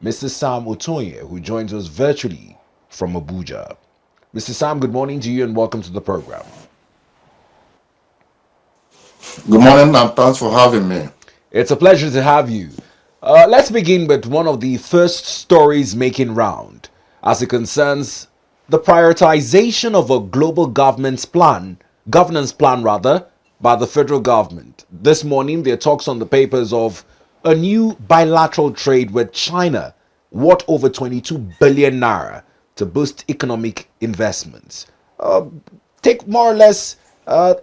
Mr. Sam Otouye, who joins us virtually from Abuja. Mr. Sam, good morning to you and welcome to the program. Good morning and thanks for having me. It's a pleasure to have you. Let's begin with one of the first stories making round as it concerns the prioritization of a global governance plan rather, by the federal government. This morning, there are talks on the papers of a new bilateral trade with China, worth over 22 billion naira to boost economic investments. Uh, Take more or less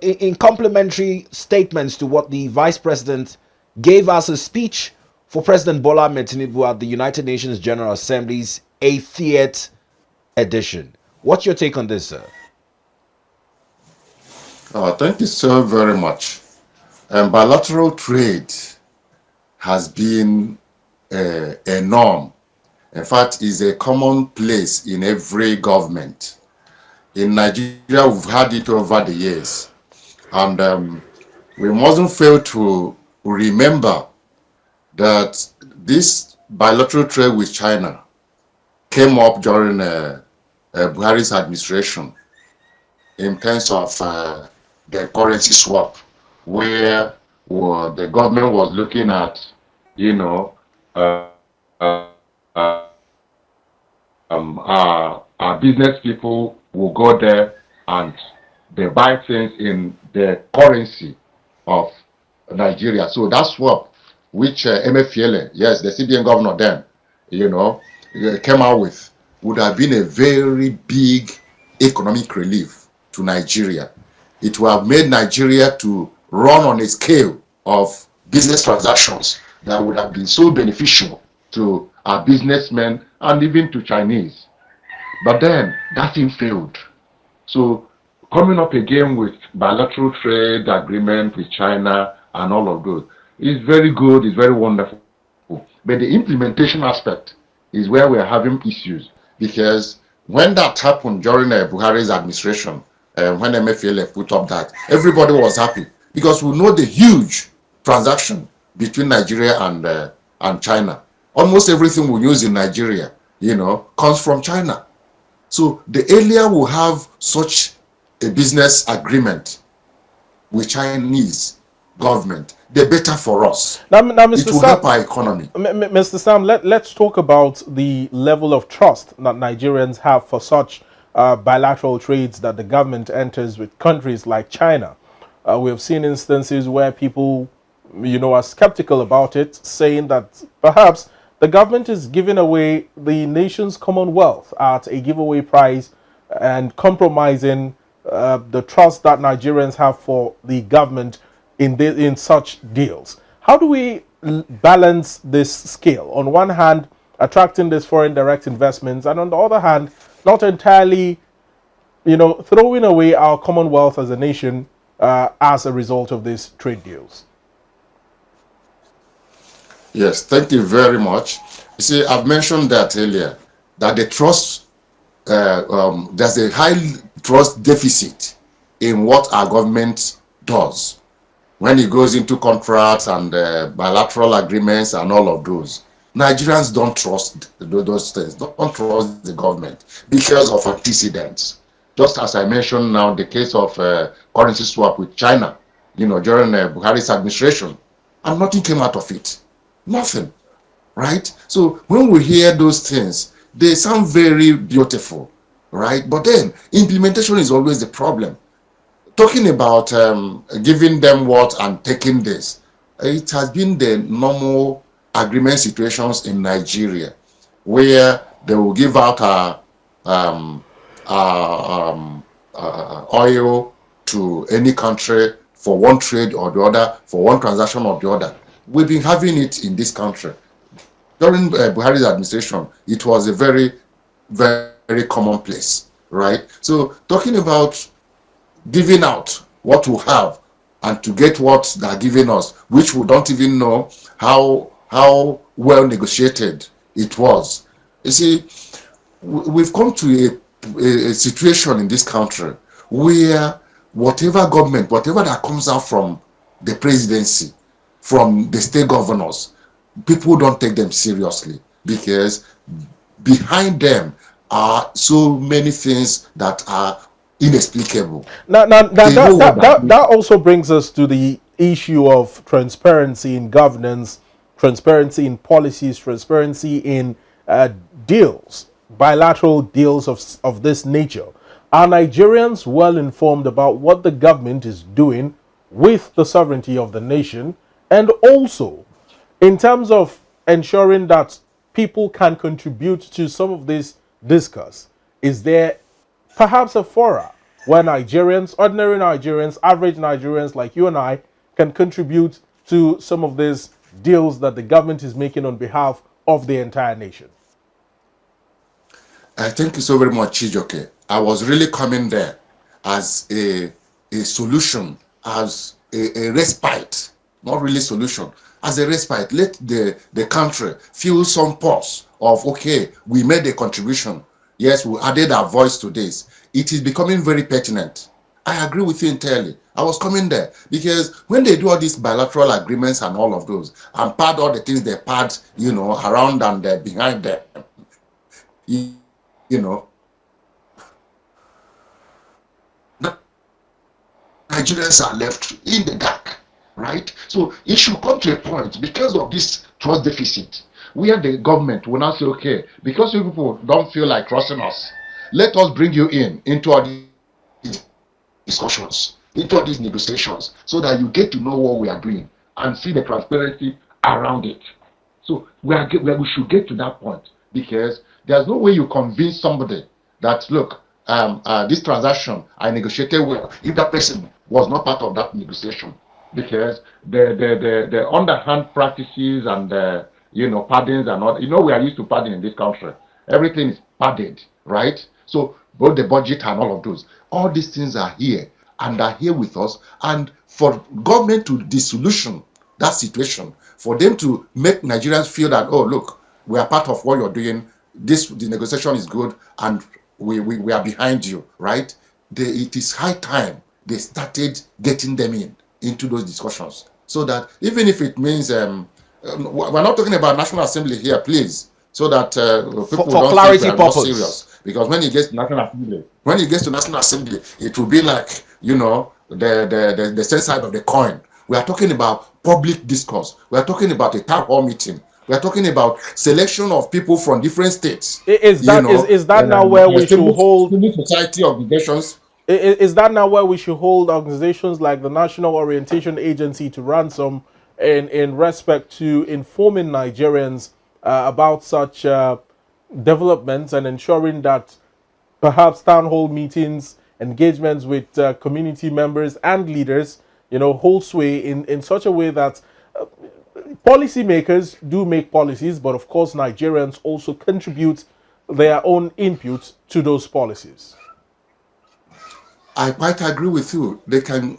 in complementary statements to what the vice president gave us a speech for President Bola Ahmed Tinubu at the United Nations General Assembly's 80th edition. What's your take on this, sir? Thank you so very much. Bilateral trade has been a norm. In fact, is a common place in every government. In Nigeria, we've had it over the years. And we mustn't fail to remember that this bilateral trade with China came up during Buhari's administration in terms of the currency swap, where the government was looking at, you know, uh, our business people will go there and they buy things in the currency of Nigeria. So that swap, which MFL, yes, the CBN governor then, you know, came out with, would have been a very big economic relief to Nigeria. It would have made Nigeria to run on a scale of business transactions that would have been so beneficial to our businessmen and even to Chinese. But then that thing failed. So coming up again with bilateral trade agreement with China and all of those is very good, is very wonderful. But the implementation aspect is where we're having issues, because when that happened during Buhari's administration, when MFL put up that, everybody was happy because we know the huge transaction between Nigeria and China. Almost everything we use in Nigeria, comes from China. So the earlier we have such a business agreement with Chinese government, the better for us. Now, It Mr. will Sam, help our economy. Mr. Sam, let's talk about the level of trust that Nigerians have for such bilateral trades that the government enters with countries like China. We have seen instances where people, are skeptical about it, saying that perhaps the government is giving away the nation's commonwealth at a giveaway price and compromising the trust that Nigerians have for the government in such deals. How do we balance this scale? On one hand, attracting these foreign direct investments, and on the other hand, not entirely, throwing away our commonwealth as a nation as a result of these trade deals. Yes, thank you very much. You see, I've mentioned that earlier, that the trust, there's a high trust deficit in what our government does when it goes into contracts and bilateral agreements and all of those. Nigerians don't trust those things, don't trust the government because of antecedents. Just as I mentioned now, the case of currency swap with China, during Buhari's administration, and nothing came out of it. Nothing, right? So when we hear those things, they sound very beautiful, right? But then implementation is always the problem. Talking about giving them what and taking this, it has been the normal agreement situations in Nigeria, where they will give out oil to any country for one trade or the other, for one transaction or the other. We've been having it in this country. During Buhari's administration, it was a very, very commonplace, right? So talking about giving out what we have and to get what they're giving us, which we don't even know how well negotiated it was. You see, we've come to a situation in this country where whatever that comes out from the presidency, from the state governors, people don't take them seriously. because behind them are so many things that are inexplicable. Now They know what they're doing. that also brings us to the issue of transparency in governance, transparency in policies, transparency in uh, deals, bilateral deals of this nature. Are Nigerians well informed about what the government is doing with the sovereignty of the nation, and also in terms of ensuring that people can contribute to some of this discourse? Is there perhaps a fora where Nigerians, ordinary Nigerians, average Nigerians like you and I, can contribute to some of these deals that the government is making on behalf of the entire nation? Thank you so very much, Chijoke. I was really coming there as a solution, as a respite, not really solution, as a respite. Let the country feel some pulse of, okay, we made a contribution. Yes, we added our voice to this. It is becoming very pertinent. I agree with you entirely. I was coming there because when they do all these bilateral agreements and all of those, and pad all the things they pad, around and behind them, you, you know, Nigerians are left in the dark, right? So it should come to a point because of this trust deficit where the government will now say, okay, because you people don't feel like trusting us, let us bring you into all these discussions, into all these negotiations, so that you get to know what we are doing and see the transparency around it. So we should get to that point because there's no way you convince somebody that, look, this transaction I negotiated well if that person was not part of that negotiation, because the underhand practices and paddings and all, we are used to padding in this country. Everything is padded, right? So both the budget and all of those, all these things are here and are here with us. And for government to dissolution that situation, for them to make Nigerians feel that, oh, look, we are part of what you're doing, the negotiation is good, and we are behind you, right? It is high time they started getting them into those discussions, so that even if it means we're not talking about National Assembly here, please, so that people For don't think we clarity are not purpose. serious. Because when it gets to National Assembly, it will be like, the same side of the coin. We are talking about public discourse. We are talking about a town hall meeting. We are talking about selection of people from different states. Is that now where we should hold civil society obligations? Is that now where we should hold organizations like the National Orientation Agency to ransom in respect to informing Nigerians about such developments and ensuring that perhaps town hall meetings, engagements with community members and leaders, hold sway in such a way that policymakers do make policies, but of course Nigerians also contribute their own input to those policies? I quite agree with you. They can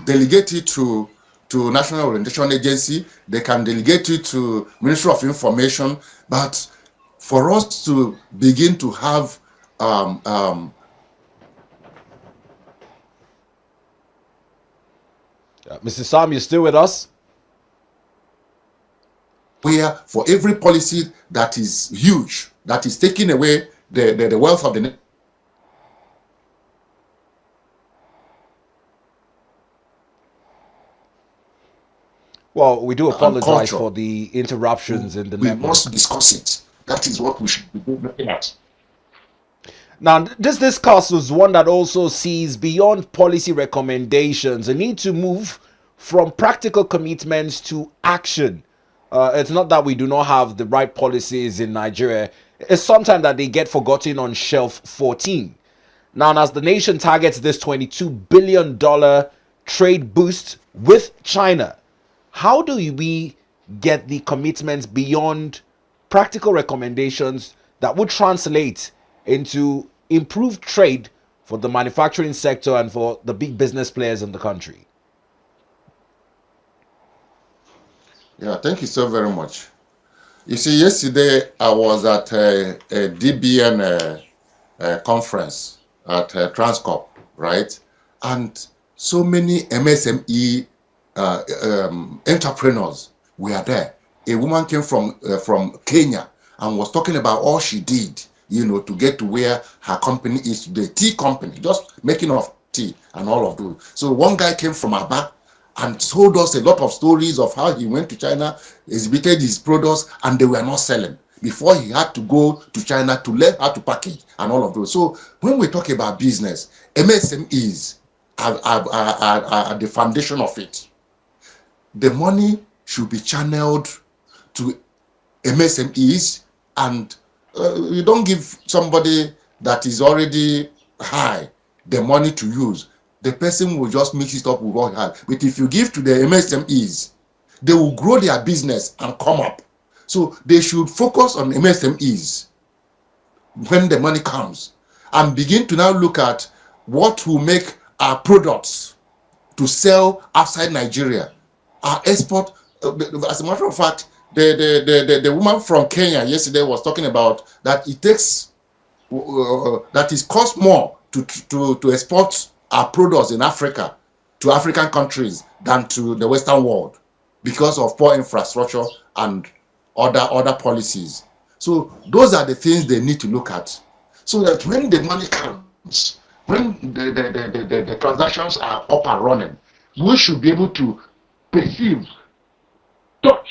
delegate it to National Orientation Agency. They can delegate it to Ministry of Information. But for us to begin to have Mr. Sam, you're still with us? where for every policy that is huge, that is taking away the wealth of the nation, Well, we do apologize culture, for the interruptions in the we network. must discuss it. That is what we should be looking at. Now, this discourse is one that also sees beyond policy recommendations a need to move from practical commitments to action. It's not that we do not have the right policies in Nigeria. It's sometimes that they get forgotten on shelf 14. Now, as the nation targets this $22 billion trade boost with China, how do we get the commitments beyond practical recommendations that would translate into improved trade for the manufacturing sector and for the big business players in the country? Yeah, thank you so very much. You see, yesterday I was at a DBN conference at Transcorp, right? And so many MSME entrepreneurs were there. A woman came from Kenya. and was talking about all she did, to get to where her company is today. Tea company, just making of tea and all of those. So one guy came from Aba and told us a lot of stories of how he went to China, exhibited his products, and they were not selling before he had to go to China to learn how to package and all of those. So when we talk about business, MSMEs are the foundation of it. The money should be channeled to MSMEs, and you don't give somebody that is already high the money to use. The person will just mix it up with what he has. But if you give to the MSMEs, they will grow their business and come up. So they should focus on MSMEs when the money comes and begin to now look at what will make our products to sell outside Nigeria. Our export, as a matter of fact, the woman from Kenya yesterday was talking about that it takes that it costs more to export our products in Africa to African countries than to the Western world because of poor infrastructure and other policies. So those are the things they need to look at, so that when the money comes, when the transactions are up and running, we should be able to perceive, touch,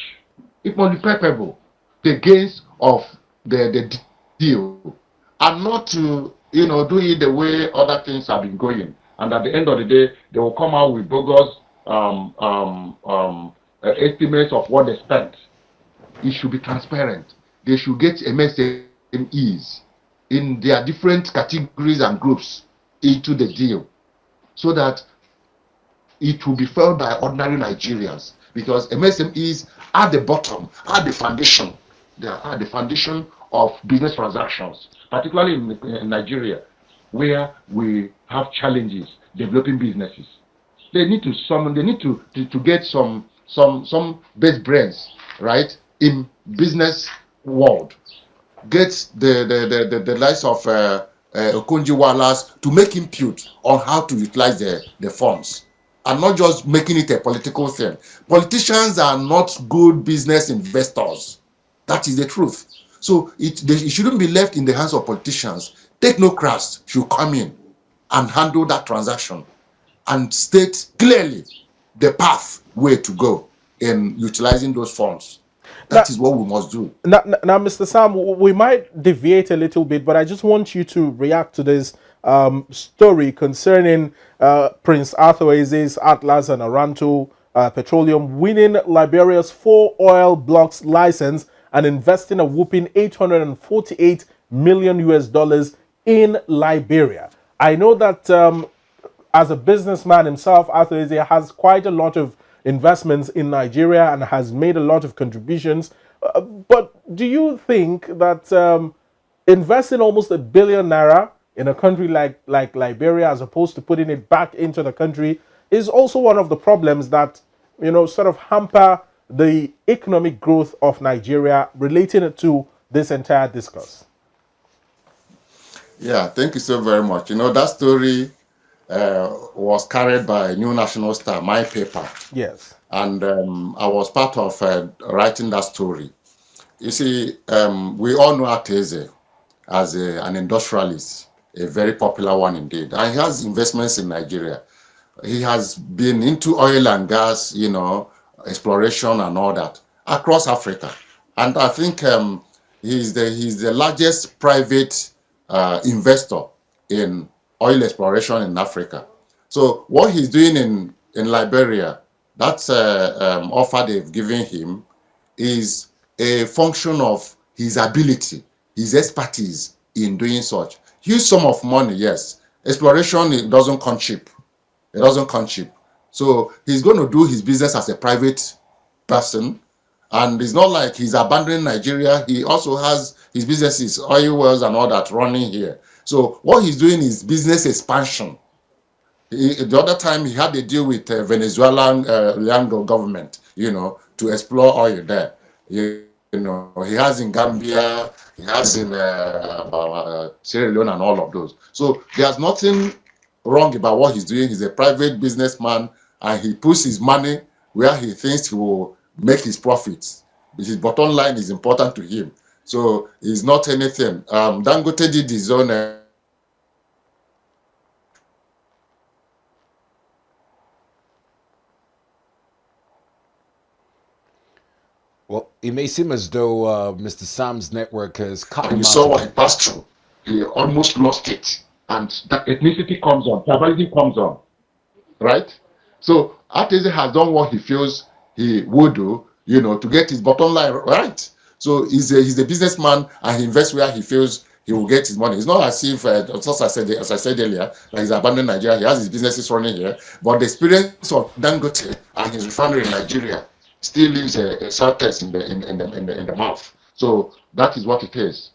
it must be palpable, the gains of the deal, and not to do it the way other things have been going. And at the end of the day, they will come out with bogus estimates of what they spent. It should be transparent. They should get MSMEs in their different categories and groups into the deal, so that it will be felt by ordinary Nigerians, because MSMEs are the bottom, are the foundation. They are the foundation of business transactions, particularly in Nigeria, where we have challenges developing businesses. They need to get some best brains, right, in business world. Get the likes of Okonjo-Iweala's to make input on how to utilize the funds, and not just making it a political thing. Politicians are not good business investors. That is the truth. So it shouldn't be left in the hands of politicians. Technocrats should come in and handle that transaction and state clearly the path where to go in utilizing those funds. That is what we must do. Now, Mr. Sam, we might deviate a little bit, but I just want you to react to this story concerning Prince Arthur's Atlas and Aranto Petroleum winning Liberia's 4 oil blocks license and investing a whopping 848 million US dollars in Liberia. I know that as a businessman himself, Otouye has quite a lot of investments in Nigeria and has made a lot of contributions. But do you think that investing almost £1 billion in a country like Liberia, as opposed to putting it back into the country, is also one of the problems that sort of hamper the economic growth of Nigeria, relating it to this entire discourse? Yeah, thank you so very much. That story was carried by New National Star, my paper. Yes. And I was part of writing that story. You see, we all know Ateze as an industrialist, a very popular one indeed. And he has investments in Nigeria. He has been into oil and gas, exploration and all that across Africa. And I think he's the largest private investor in oil exploration in Africa. So what he's doing in Liberia, that offer they've given him, is a function of his ability, his expertise in doing such. Huge sum of money, yes. Exploration, it doesn't come cheap. It doesn't come cheap. So he's going to do his business as a private person. And it's not like he's abandoning Nigeria. He also has his businesses, oil wells and all that, running here. So what he's doing is business expansion. The other time he had a deal with Venezuelan government, to explore oil there. He has in Gambia, he has in Sierra Leone and all of those. So there's nothing wrong about what he's doing. He's a private businessman, and he puts his money where he thinks he will make his profits. His bottom line is important to him. So it's not anything. Dangote did his own. Well, it may seem as though Mr. Sam's network has cut And him you out saw what he again. passed through. He almost lost it. And that ethnicity comes on, tribalism comes on, right? So Artese has done what he feels he would do, to get his bottom line right. So he's a businessman and he invests where he feels he will get his money. It's not as if, as I said earlier, like he's abandoned Nigeria. He has his businesses running here, but the experience of Dangote and his refinery in Nigeria still leaves a sad taste in the mouth. So that is what it is.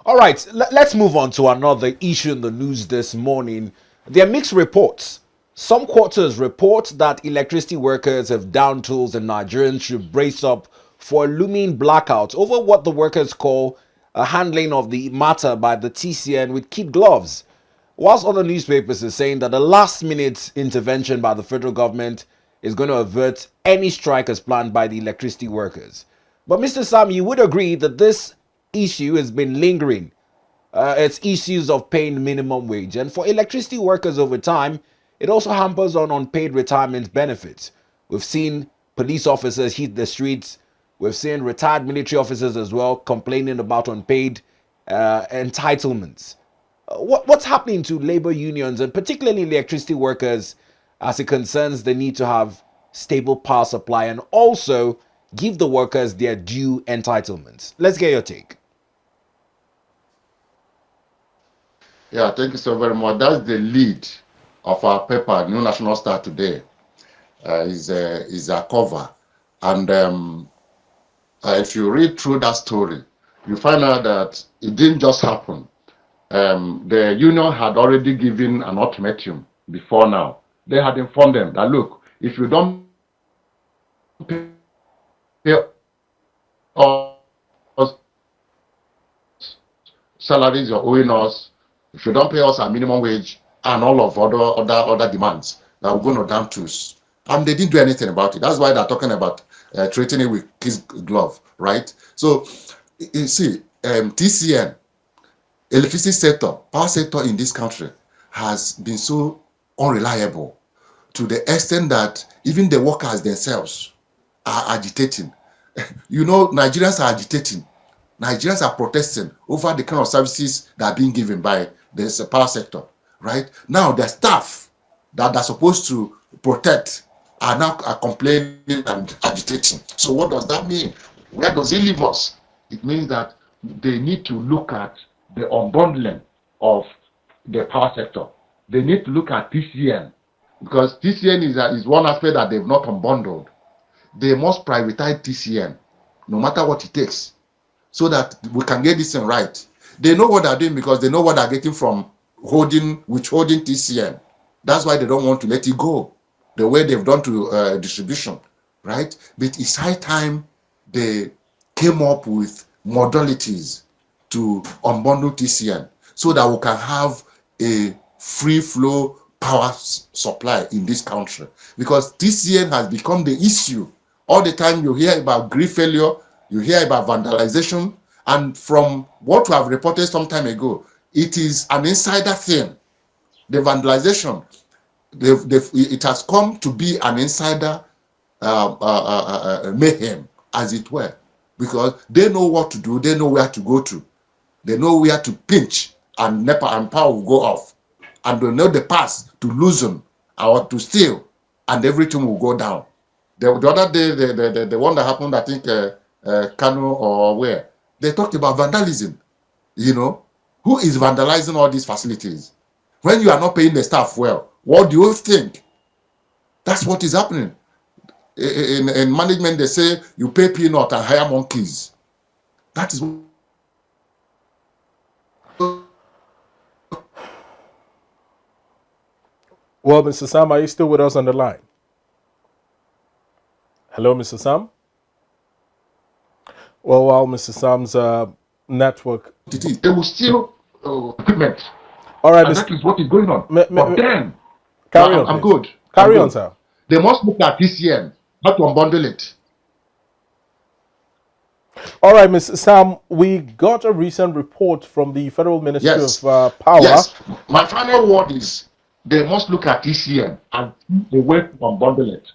All right, let's move on to another issue in the news this morning. There are mixed reports. Some quarters report that electricity workers have down tools and Nigerians should brace up for a looming blackout over what the workers call a handling of the matter by the TCN with kid gloves. Whilst other newspapers are saying that the last minute intervention by the federal government is going to avert any strike as planned by the electricity workers. But Mr. Sam, you would agree that this issue has been lingering. It's issues of paying minimum wage. And for electricity workers over time, it also hampers on unpaid retirement benefits. We've seen police officers hit the streets. We've seen retired military officers as well complaining about unpaid entitlements. What's happening to labor unions and particularly electricity workers as it concerns the need to have stable power supply and also give the workers their due entitlements? Let's get your take. Yeah, thank you so very much. That's the lead of our paper, New National Star today. Is a cover, and if you read through that story, you find out that it didn't just happen. The union had already given an ultimatum before now. They had informed them that, look, if you don't pay us salaries you're owing us, if you don't pay us our minimum wage and all of other demands, that we're going to down tools. And they didn't do anything about it. That's why they're talking about treating it with kids glove, right? So you see, TCN, electricity sector, power sector in this country has been so unreliable to the extent that even the workers themselves are agitating. Nigerians are agitating. Nigerians are protesting over the kind of services that are being given by the power sector, right? Now, the staff that are supposed to protect are complaining and agitating. So what does that mean? Where does it leave us? It means that they need to look at the unbundling of the power sector. They need to look at TCN, because TCN is one aspect that they've not unbundled. They must privatize TCN, no matter what it takes, so that we can get this thing right. They know what they're doing because they know what they're getting from withholding TCN. That's why they don't want to let it go the way they've done to distribution, right? But it's high time they came up with modalities to unbundle TCN so that we can have a free flow power supply in this country. Because TCN has become the issue. All the time you hear about grid failure, you hear about vandalization, and from what we have reported some time ago, it is an insider thing. The vandalization, it has come to be an insider mayhem, as it were, because they know what to do, they know where to go to, they know where to pinch, and NEPA and power will go off, and they know the path to loosen or to steal, and everything will go down. The other day, the one that happened, I think, Kano or where, they talked about vandalism. Who is vandalizing all these facilities? When you are not paying the staff well, what do you think? That's what is happening. In management, they say you pay peanut and hire monkeys. That is what. Well, Mr. Sam, are you still with us on the line? Hello, Mr. Sam? Well, while Mr. Sam's network... They will steal equipment. All right, and that is what is going on. But then, carry on, I'm good. Carry on, sir. They must look at TCN, how to unbundle it. All right, Mr. Sam, we got a recent report from the Federal Ministry of Yes, Power. yes. My final word is they must look at ECN and the way to unbundle it.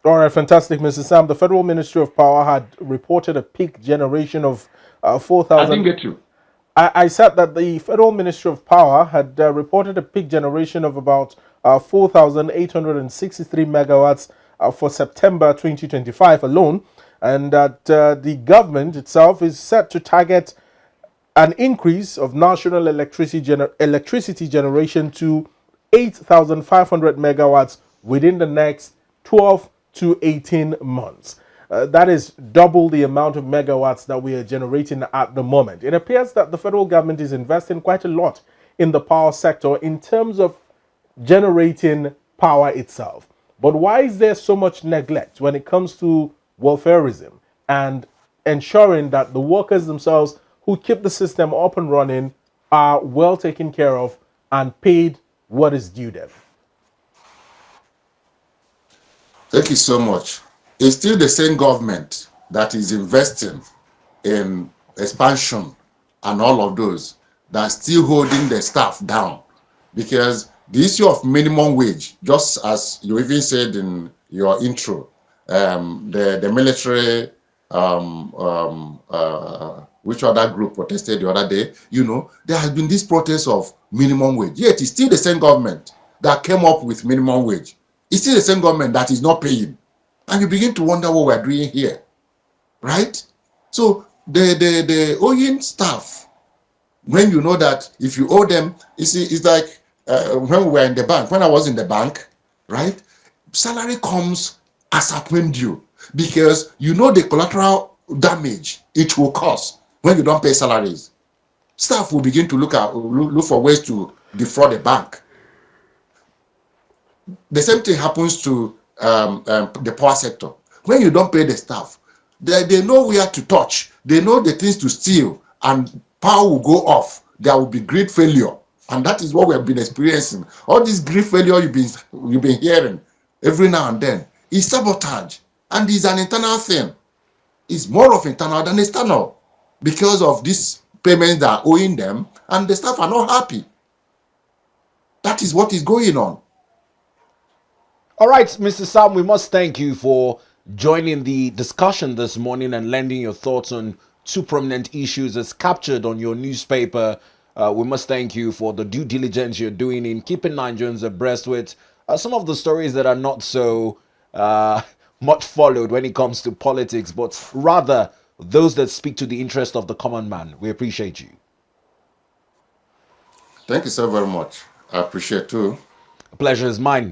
All right, fantastic, Mr. Sam. The Federal Ministry of Power had reported a peak generation of I didn't 4,000. get you. I said that the Federal Ministry of Power had reported a peak generation of about 4,863 megawatts for September 2025 alone, and that the government itself is set to target an increase of national electricity generation to 8,500 megawatts within the next 12 to 18 months. That is double the amount of megawatts that we are generating at the moment. It appears that the federal government is investing quite a lot in the power sector in terms of generating power itself. But why is there so much neglect when it comes to welfareism and ensuring that the workers themselves who keep the system up and running are well taken care of and paid what is due them? Thank you so much. It's still the same government that is investing in expansion and all of those that's still holding the staff down, because the issue of minimum wage, just as you even said in your intro, the military, which other group protested the other day, there has been this protest of minimum wage, yet it's still the same government that came up with minimum wage. It's still the same government that is not paying. And you begin to wonder what we're doing here, right? So the owing staff, when you know that if you owe them, you see, it's like when we were in the bank, when I was in the bank, right? Salary comes as at when due, because you know the collateral damage it will cause when you don't pay salaries. Staff will begin to look for ways to defraud the bank. The same thing happens to the power sector. When you don't pay the staff, they know where to touch. They know the things to steal, and power will go off. There will be grid failure, and that is what we have been experiencing. All this grid failure you've been hearing every now and then is sabotage, and it's an internal thing. It's more of internal than external, because of these payments that are owing them, and the staff are not happy. That is what is going on. All right, Mr. Sam, we must thank you for joining the discussion this morning and lending your thoughts on two prominent issues as captured on your newspaper. We must thank you for the due diligence you're doing in keeping Nigerians abreast with some of the stories that are not so much followed when it comes to politics, but rather those that speak to the interest of the common man. We appreciate you. Thank you so very much. I appreciate it too. A pleasure is mine.